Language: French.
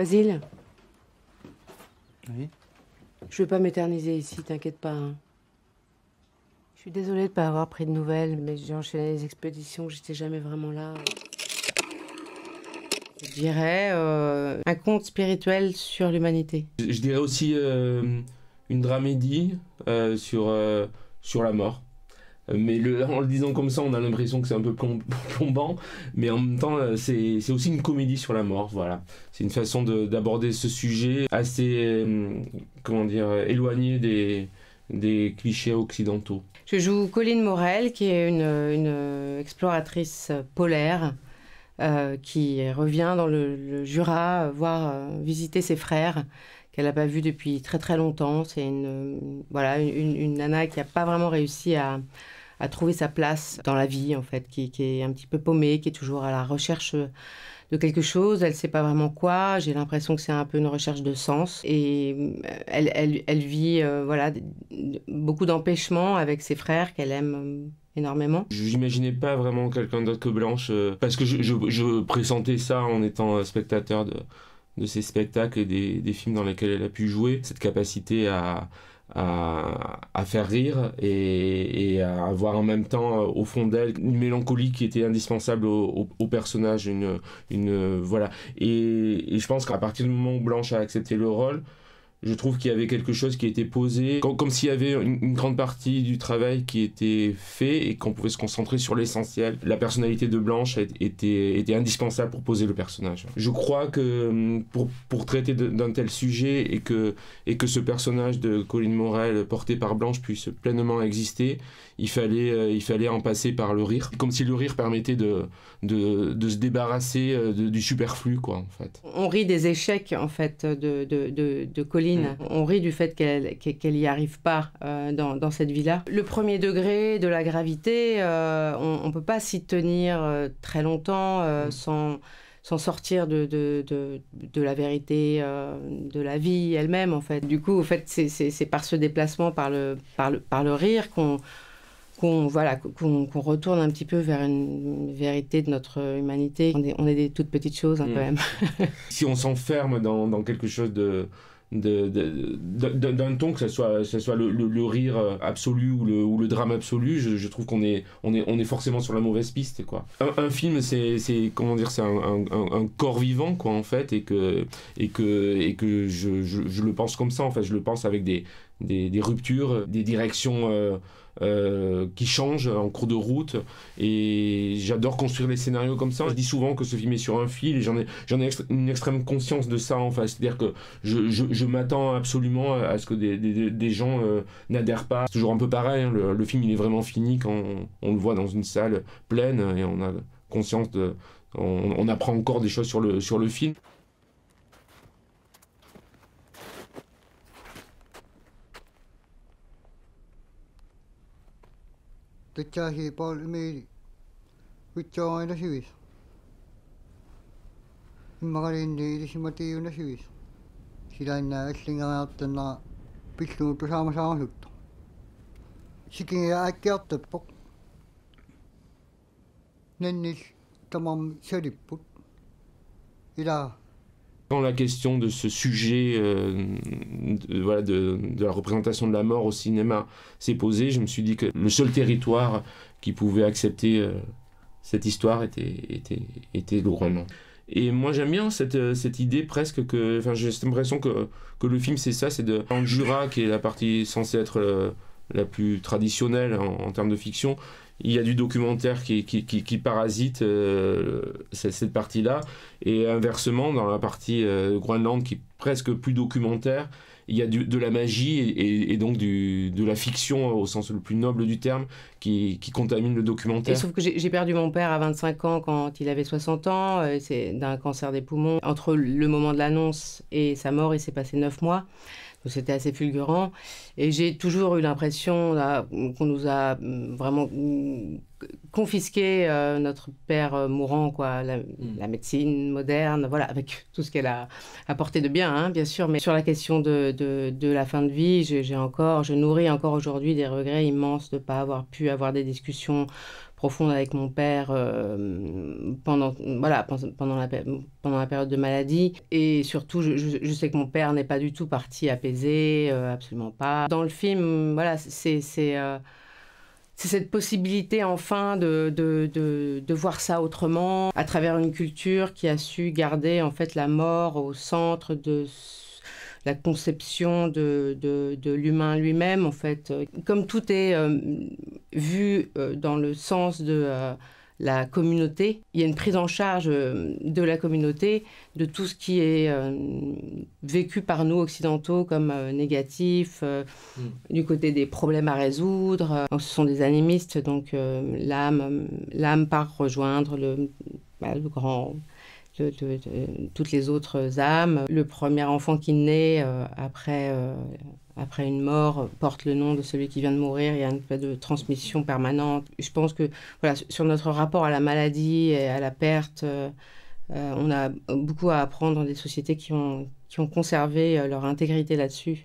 Basile, Oui. je veux pas m'éterniser ici, t'inquiète pas. Hein. Je suis désolée de pas avoir pris de nouvelles, mais j'ai enchaîné les expéditions, j'étais jamais vraiment là. Je dirais un conte spirituel sur l'humanité. Je dirais aussi une dramédie sur la mort. Mais en le disant comme ça, on a l'impression que c'est un peu plombant, mais en même temps, c'est aussi une comédie sur la mort, voilà. C'est une façon d'aborder ce sujet assez, éloigné des clichés occidentaux. Je joue Colline Morel, qui est une exploratrice polaire, qui revient dans le Jura visiter ses frères, qu'elle n'a pas vus depuis très très longtemps. C'est une nana qui n'a pas vraiment réussi à trouver sa place dans la vie, en fait, qui est un petit peu paumée, qui est toujours à la recherche de quelque chose. Elle ne sait pas vraiment quoi. J'ai l'impression que c'est un peu une recherche de sens. Et elle vit beaucoup d'empêchements avec ses frères qu'elle aime énormément. Je n'imaginais pas vraiment quelqu'un d'autre que Blanche, parce que je pressentais ça en étant spectateur de ces spectacles et des films dans lesquels elle a pu jouer. Cette capacité à faire rire et à avoir en même temps au fond d'elle une mélancolie qui était indispensable au personnage, voilà. Et je pense qu'à partir du moment où Blanche a accepté le rôle, je trouve qu'il y avait quelque chose qui était posé, comme s'il y avait une grande partie du travail qui était fait et qu'on pouvait se concentrer sur l'essentiel. La personnalité de Blanche était indispensable pour poser le personnage. Je crois que pour traiter d'un tel sujet et que ce personnage de Colline Morel porté par Blanche puisse pleinement exister, il fallait en passer par le rire. Comme si le rire permettait de se débarrasser du superflu, quoi, en fait. On rit des échecs, en fait, de Colline. On rit du fait qu'elle n'y arrive pas dans cette vie-là. Le premier degré de la gravité, on ne peut pas s'y tenir très longtemps sans sortir de la vérité de la vie elle-même, en fait. Du coup, en fait, c'est par ce déplacement, par le rire qu'on retourne un petit peu vers une vérité de notre humanité. On est des toutes petites choses, hein, quand même. Si on s'enferme dans quelque chose d'un ton, que ce soit le rire absolu ou le drame absolu, je trouve qu'on est forcément sur la mauvaise piste, quoi. Un film, c'est un corps vivant, quoi, en fait, et que je le pense comme ça, en fait. Je le pense avec des ruptures, des directions qui changent en cours de route, et j'adore construire des scénarios comme ça. Je dis souvent que ce film est sur un fil, et j'en ai une extrême conscience de ça, en fait. C'est-à-dire que je m'attends absolument à ce que des gens n'adhèrent pas. C'est toujours un peu pareil, hein. Le film, il est vraiment fini quand on le voit dans une salle pleine, et on a conscience on apprend encore des choses sur le film. Tăceahi Paul Meri, Vittoin la Suisse. Magarin Simati la Suisse. Sillä Slingaatana Pittu sama juttu. Sikin äkki otteppo. Nennis tamam seripput. Ila. Quand la question de ce sujet de la représentation de la mort au cinéma s'est posée, je me suis dit que le seul territoire qui pouvait accepter cette histoire était le Groenland. Et moi j'aime bien cette idée presque que, enfin, j'ai cette impression que le film c'est ça, c'est dans le Jura, qui est la partie censée être la plus traditionnelle en termes de fiction, il y a du documentaire qui parasite cette partie-là, et inversement, dans la partie Groenland, qui est presque plus documentaire, il y a de la magie et donc de la fiction au sens le plus noble du terme qui contamine le documentaire. Et sauf que j'ai perdu mon père à 25 ans quand il avait 60 ans, c'est d'un cancer des poumons. Entre le moment de l'annonce et sa mort, il s'est passé 9 mois. Donc c'était assez fulgurant. Et j'ai toujours eu l'impression qu'on nous a vraiment confisqué notre père mourant, quoi, la médecine moderne, voilà, avec tout ce qu'elle a apporté de bien, hein, bien sûr. Mais sur la question de la fin de vie, je nourris encore aujourd'hui des regrets immenses de ne pas avoir pu avoir des discussions profondes avec mon père pendant la période de maladie. Et surtout, je sais que mon père n'est pas du tout parti apaisé, absolument pas. Dans le film, voilà, c'est cette possibilité enfin de voir ça autrement, à travers une culture qui a su garder en fait la mort au centre de la conception de l'humain lui-même, en fait. Comme tout est vu dans le sens de la communauté, il y a une prise en charge de la communauté, de tout ce qui est vécu par nous occidentaux comme négatif, du côté des problèmes à résoudre. Ce sont des animistes, donc l'âme part rejoindre le grand... toutes les autres âmes. Le premier enfant qui naît après une mort porte le nom de celui qui vient de mourir. Il y a une espèce de transmission permanente. Je pense que voilà, sur notre rapport à la maladie et à la perte, on a beaucoup à apprendre dans des sociétés qui ont conservé leur intégrité là-dessus.